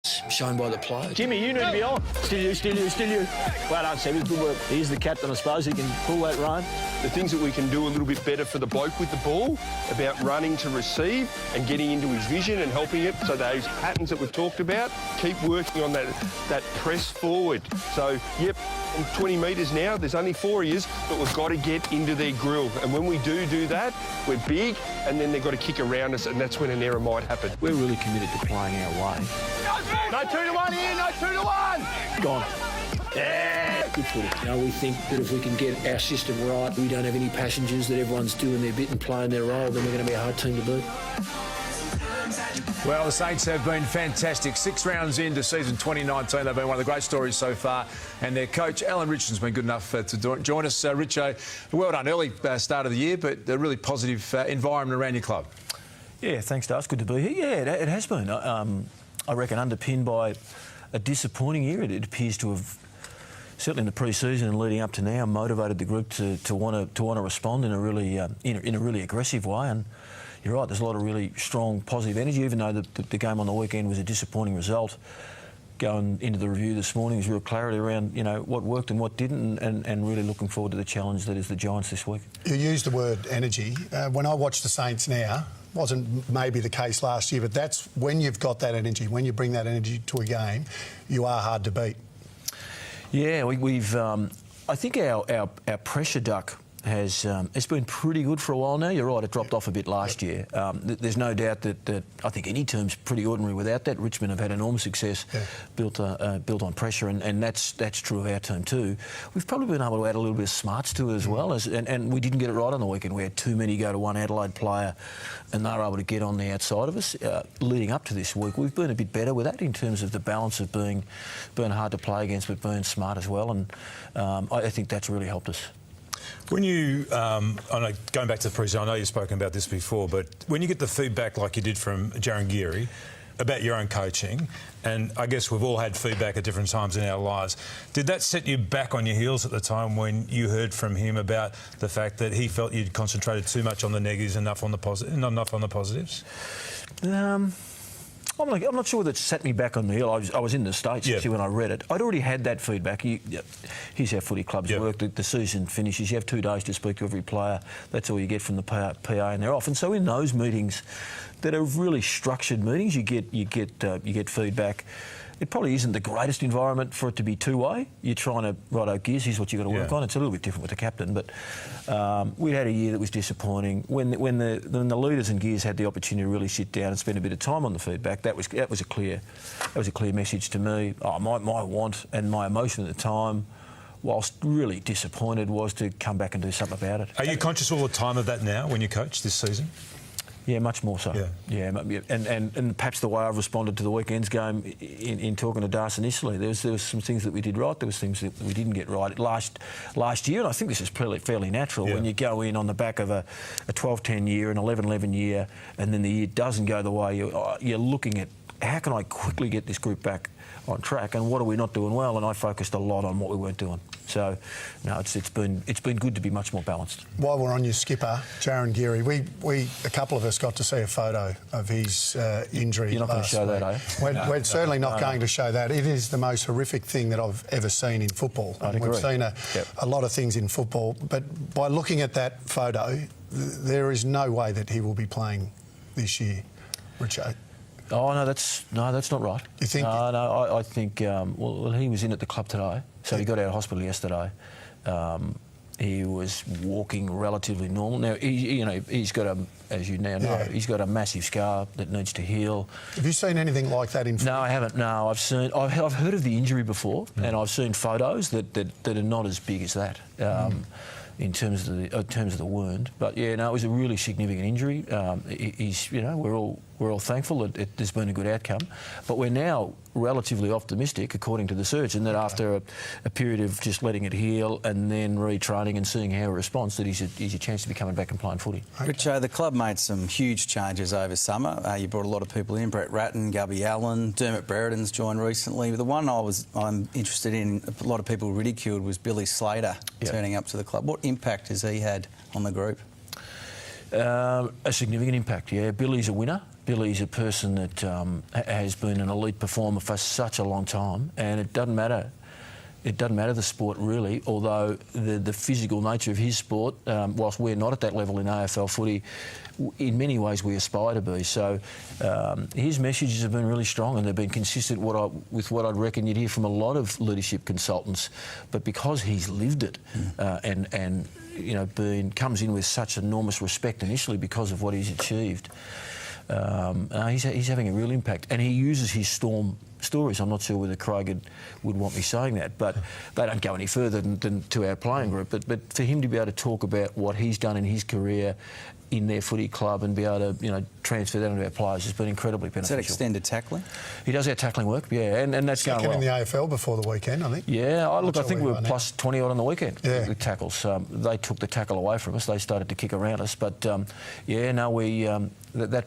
shown by the player. Jimmy, you need to be on. Still you. Well done, Sammy. Good work. He's the captain, I suppose. He can pull that rein. The things that we can do a little bit better for the bloke with the ball, about running to receive and getting into his vision and helping it. So those patterns that we've talked about, keep working on that press forward. So, yep, from 20 metres now, there's only 4 of us, but we've got to get into their grill. And when we do that, we're big, and then they've got to kick around us, and that's when an error might happen. We're really committed to playing our way. No 2-1 here, no 2-1. Gone. Yeah, good footy. We think that if we can get our system right, we don't have any passengers, that everyone's doing their bit and playing their role, then we're going to be a hard team to beat. Well, the Saints have been fantastic. 6 rounds into season 2019. They've been one of the great stories so far. And their coach, Alan Richardson's been good enough to join us. Richo, well done. Early start of the year, but a really positive environment around your club. Yeah, thanks, Daz. Good to be here. Yeah, it has been. I reckon underpinned by a disappointing year. It appears to have, certainly in the pre-season and leading up to now, motivated the group to want to respond in a really aggressive way. And you're right, there's a lot of really strong positive energy, even though the game on the weekend was a disappointing result. Going into the review this morning, there's real clarity around what worked and what didn't, and really looking forward to the challenge that is the Giants this week. You used the word energy. When I watch the Saints now, wasn't maybe the case last year, but that's when you've got that energy, when you bring that energy to a game, you are hard to beat. Yeah, we've I think our pressure duck has it's been pretty good for a while now. You're right, it dropped off a bit last year. There's no doubt that I think any team's pretty ordinary without that. Richmond have had enormous success built on pressure, and that's true of our team too. We've probably been able to add a little bit of smarts to it as well, and we didn't get it right on the weekend. We had too many go to one Adelaide player, and they were able to get on the outside of us. Leading up to this week, we've been a bit better with that in terms of the balance of being hard to play against, but being smart as well, and I think that's really helped us. When you, I know, going back to the pre-season, I know you've spoken about this before, but when you get the feedback like you did from Jaron Geary about your own coaching, and I guess we've all had feedback at different times in our lives, did that set you back on your heels at the time when you heard from him about the fact that he felt you'd concentrated too much on the negatives and not enough on the positives? I'm not sure that set me back on the hill. I was in the States actually when I read it. I'd already had that feedback. Here's how footy clubs work. The season finishes. You have 2 days to speak to every player. That's all you get from the PA, and they're off. And so in those meetings, that are really structured meetings, you get feedback. It probably isn't the greatest environment for it to be two-way. You're trying to, righto, gears, here's what you've got to work on. It's a little bit different with the captain, but we'd had a year that was disappointing. When the leaders and gears had the opportunity to really sit down and spend a bit of time on the feedback, that was a clear message to me. My want and my emotion at the time, whilst really disappointed, was to come back and do something about it. Are you conscious all the time of that now when you coach this season? Yeah, much more so. Yeah, and perhaps the way I've responded to the weekend's game in talking to Das initially, there was some things that we did right, there was things that we didn't get right last year, and I think this is fairly natural when you go in on the back of a 12-10 year, an 11-11 year, and then the year doesn't go the way you're looking at. How can I quickly get this group back on track, and what are we not doing well? And I focused a lot on what we weren't doing. So, no, it's been good to be much more balanced. While we're on your skipper, Jaron Geary, a couple of us got to see a photo of his injury. You're not going to show that, eh? We're certainly not going to show that. It is the most horrific thing that I've ever seen in football. We've seen a lot of things in football, but by looking at that photo, there is no way that he will be playing this year, Richo. Oh no, that's not right. You think? No, I think. Well, he was in at the club today, so he got out of hospital yesterday. He was walking relatively normal. Now, he's got as you now know, he's got a massive scar that needs to heal. Have you seen anything like that in football? No, I haven't. No, I've heard of the injury before, and I've seen photos that are not as big as that. In terms of the wound, but yeah, no, it was a really significant injury. We're all thankful that there's been a good outcome, but we're now relatively optimistic, according to the surgeon, that after a period of just letting it heal and then retraining and seeing how it responds, that he's a chance to be coming back and playing footy. Richo, the club made some huge changes over summer. You brought a lot of people in: Brett Ratton, Gubby Allen, Dermot Brereton's joined recently. The one I'm interested in, a lot of people ridiculed, was Billy Slater turning up to the club. What impact has he had on the group? A significant impact, yeah. Billy's a winner. Billy's a person that has been an elite performer for such a long time, and it doesn't matter. It doesn't matter the sport really, although the physical nature of his sport, whilst we're not at that level in AFL footy, in many ways we aspire to be. So his messages have been really strong, and they've been consistent with what I'd reckon you'd hear from a lot of leadership consultants. But because he's lived it and you know, comes in with such enormous respect initially because of what he's achieved, he's having a real impact, and he uses his Storm stories. I'm not sure whether Craig would want me saying that, but they don't go any further than to our playing group. But for him to be able to talk about what he's done in his career in their footy club and be able to, you know, transfer that into our players has been incredibly beneficial. Is that extended tackling? He does our tackling work, yeah, and that's going well. Second in the AFL before the weekend, I think. Yeah, I think we were plus 20 odd on the weekend with tackles. They took the tackle away from us. They started to kick around us, but that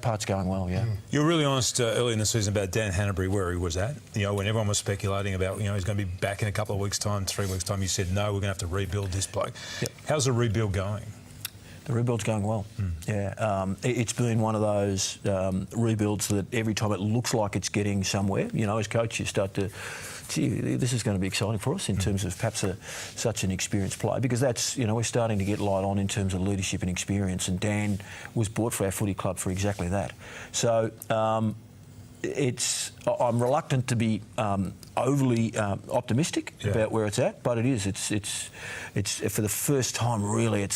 part's going well, yeah. You were really honest early in the season about Dan Hanbury, where he was at. You know, when everyone was speculating about, you know, he's going to be back in a couple of weeks' time, 3 weeks' time, you said, no, we're going to have to rebuild this bloke. Yep. How's the rebuild going? The rebuild's going well, yeah. It's been one of those rebuilds that every time it looks like it's getting somewhere, you know, as coach you start to, gee, this is going to be exciting for us in terms of perhaps such an experienced player, because that's, you know, we're starting to get light on in terms of leadership and experience, and Dan was bought for our footy club for exactly that. So I'm reluctant to be overly optimistic about where it's at, but it is. It's for the first time really.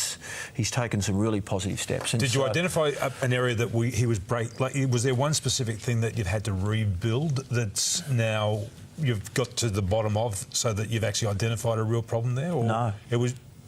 He's taken some really positive steps. And did you identify an area that he was was there one specific thing that you've had to rebuild that's now you've got to the bottom of, so that you've actually identified a real problem there? Or no,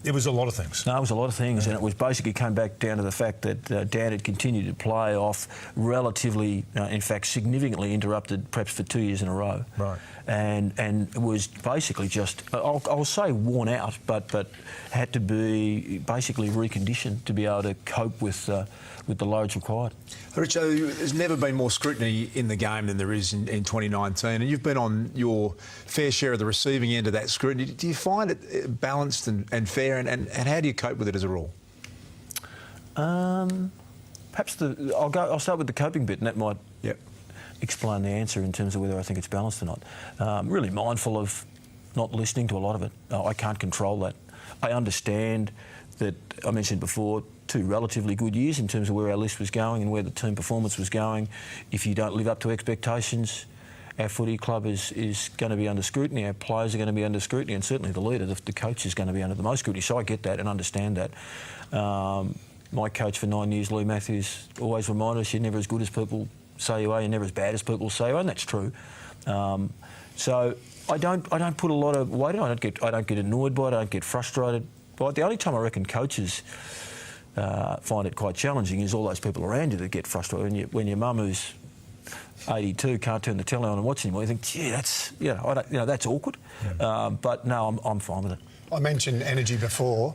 It was a lot of things. No, it was a lot of things, and it was basically came back down to the fact that Dan had continued to play off relatively, in fact, significantly interrupted, perhaps for 2 years in a row. Right. And was basically just, I'll say worn out, but had to be basically reconditioned to be able to cope with the loads required. Richard, there's never been more scrutiny in the game than there is in 2019, and you've been on your fair share of the receiving end of that scrutiny. Do you find it balanced and fair, and how do you cope with it as a rule? Perhaps I'll start with the coping bit, and that might explain the answer in terms of whether I think it's balanced or not. I'm really mindful of not listening to a lot of it. I can't control that. I understand that, I mentioned before, 2 relatively good years in terms of where our list was going and where the team performance was going. If you don't live up to expectations, our footy club is going to be under scrutiny, our players are going to be under scrutiny, and certainly the leader, the coach, is going to be under the most scrutiny. So I get that and understand that. My coach for 9 years, Lee Matthews, always reminded us, you're never as good as people say you are, you're never as bad as people say you are, and that's true. So I don't put a lot of weight on it. I don't get annoyed by it, I don't get frustrated by it. The only time I reckon coaches find it quite challenging is all those people around you that get frustrated. When your mum, who's 82, can't turn the telly on and watch anymore, you think, gee, that's that's awkward. But no, I'm fine with it. I mentioned energy before.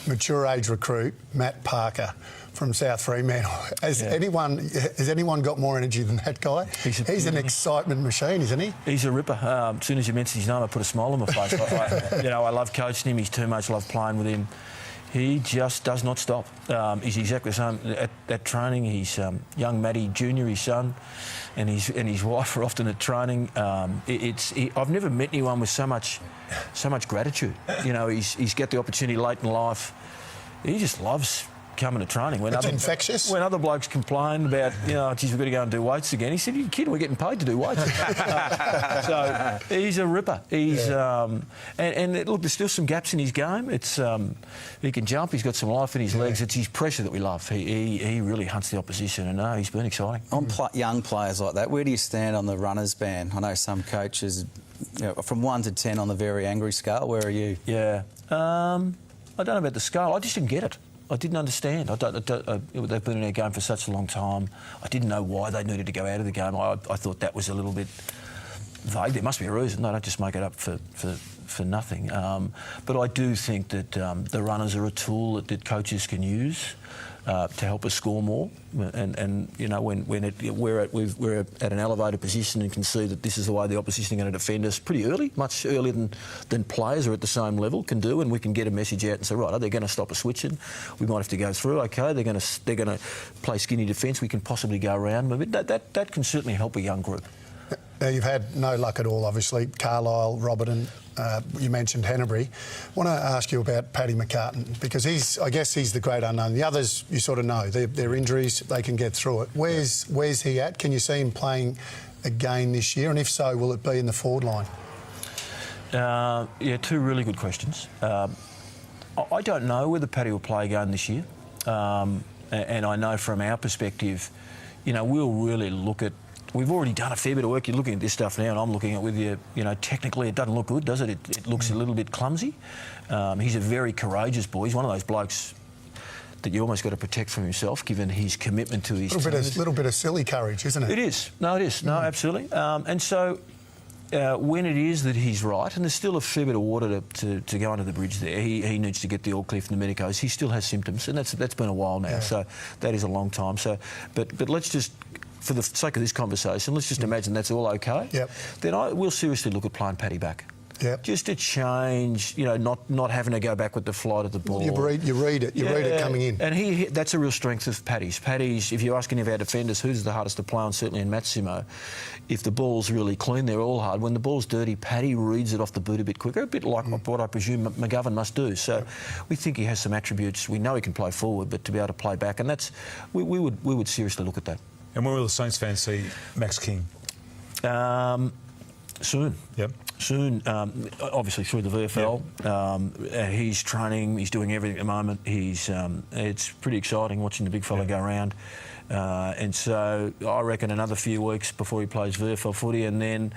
Mature age recruit Matt Parker from South Fremantle. Has anyone got more energy than that guy? He's an excitement machine, isn't he? He's a ripper. As soon as you mentioned his name, I put a smile on my face. I love coaching him. He's too much. I love playing with him. He just does not stop. He's exactly the same at training. He's young Matty Junior, his son, and his wife are often at training. I've never met anyone with so much gratitude. You know, he's got the opportunity late in life. He just loves coming to training. It's infectious. When other blokes complain about, geez, we've got to go and do weights again, he said, "You kidding? We're getting paid to do weights." So he's a ripper. He's and look, there's still some gaps in his game. He can jump. He's got some life in his legs. It's his pressure that we love. He really hunts the opposition, and he's been exciting. On young players like that, where do you stand on the runners ban? I know some coaches, from 1 to 10 on the very angry scale. Where are you? Yeah, I don't know about the scale. I just didn't get it. I didn't understand. They've been in our game for such a long time. I didn't know why they needed to go out of the game. I thought that was a little bit vague. There must be a reason. They don't just make it up for nothing. But I do think that the runners are a tool that coaches can use. to help us score more. And you know, when we're at an elevated position and can see that this is the way the opposition are going to defend us pretty early, much earlier than players are at the same level can do, and we can get a message out and say, right, they're going to stop us switching. We might have to go through. Okay, they're going to play skinny defence. We can possibly go around. But that can certainly help a young group. Now, you've had no luck at all, obviously. Carlisle, Roberton, you mentioned Hennebury. I want to ask you about Paddy McCartan, because I guess he's the great unknown. The others, you sort of know. They're injuries, they can get through it. Where's he at? Can you see him playing again this year? And if so, will it be in the forward line? Yeah, two really good questions. I don't know whether Paddy will play again this year. And I know from our perspective, you know, we'll really look at... We've already done a fair bit of work. You're looking at this stuff now, and I'm looking at it with you. You know, technically it doesn't look good, does it? It looks a little bit clumsy. He's a very courageous boy. He's one of those blokes that you almost got to protect from himself, given his commitment to his team. A little bit of silly courage, isn't it? It is. No, it is. No, absolutely. And so when it is that he's right, and there's still a fair bit of water to go under the bridge there, he needs to get the all clear from the medicos. He still has symptoms, and that's been a while now. Yeah. So that is a long time. So, but let's just, for the sake of this conversation, let's just imagine that's all okay. Yep. Then we'll seriously look at playing Paddy back. Yep. Just to change, you know, not having to go back with the flight of the ball. You read it coming in. And that's a real strength of Paddy's. Paddy's, if you're asking of our defenders who's the hardest to play on, certainly in Matsimo, if the ball's really clean, they're all hard. When the ball's dirty, Paddy reads it off the boot a bit quicker, a bit like what I presume McGovern must do. So we think he has some attributes. We know he can play forward, but to be able to play back, and that's we would seriously look at that. And when will the Saints fans see Max King? Soon. Yep. Soon, obviously through the VFL. He's training, he's doing everything at the moment. It's pretty exciting watching the big fella go around. And so I reckon another few weeks before he plays VFL footy, and then,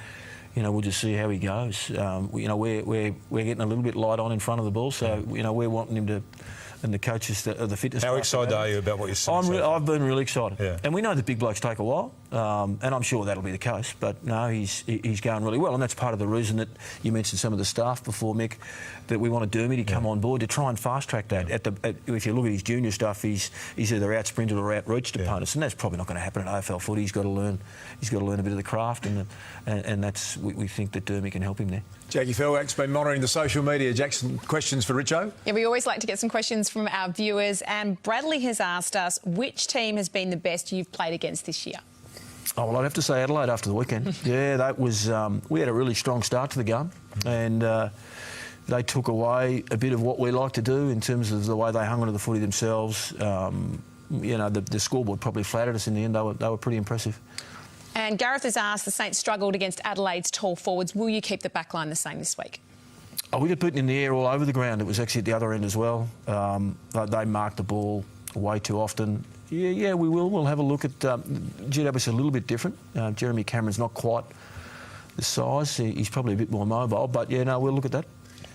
you know, we'll just see how he goes. You know, we're getting a little bit light on in front of the ball, so, you know, we're wanting him to... And the coaches, the fitness... How excited are you about what you're seeing? I've been really excited. Yeah. And we know the big blokes take a while, and I'm sure that'll be the case. But no, he's going really well, and that's part of the reason that you mentioned some of the staff before, Mick, that we wanted Dermy to come on board to try and fast-track that. If you look at his junior stuff, he's either out-sprinted or out-reached opponents, and that's probably not going to happen at AFL footy. He's got to learn a bit of the craft, and that's we think that Dermy can help him there. Jackie Felwack's been monitoring the social media. Jackson, questions for Richo? Yeah, we always like to get some questions from our viewers, and Bradley has asked us, which team has been the best you've played against this year? Oh, well, I'd have to say Adelaide after the weekend. Yeah, that was... we had a really strong start to the game, and they took away a bit of what we like to do in terms of the way they hung onto the footy themselves. You know, the scoreboard probably flattered us in the end. They were pretty impressive. And Gareth has asked, the Saints struggled against Adelaide's tall forwards. Will you keep the back line the same this week? Oh, we got beaten in the air all over the ground. It was actually at the other end as well. They marked the ball way too often. Yeah, we will. We'll have a look at... GW's a little bit different. Jeremy Cameron's not quite the size. He's probably a bit more mobile. But, yeah, no, we'll look at that.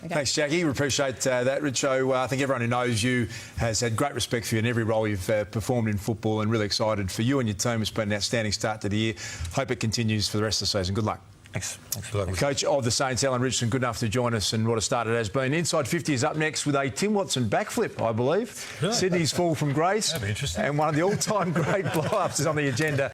Okay. Thanks, Jackie. We appreciate that, Richo. I think everyone who knows you has had great respect for you in every role you've performed in football, and really excited for you and your team. It's been an outstanding start to the year. Hope it continues for the rest of the season. Good luck. Thanks. Good luck. Coach of the Saints, Alan Richardson, good enough to join us and what a start it has been. Inside 50 is up next with a Tim Watson backflip, I believe. Really? Sydney's fall from grace. That'd be interesting. And one of the all-time great blow-ups is on the agenda.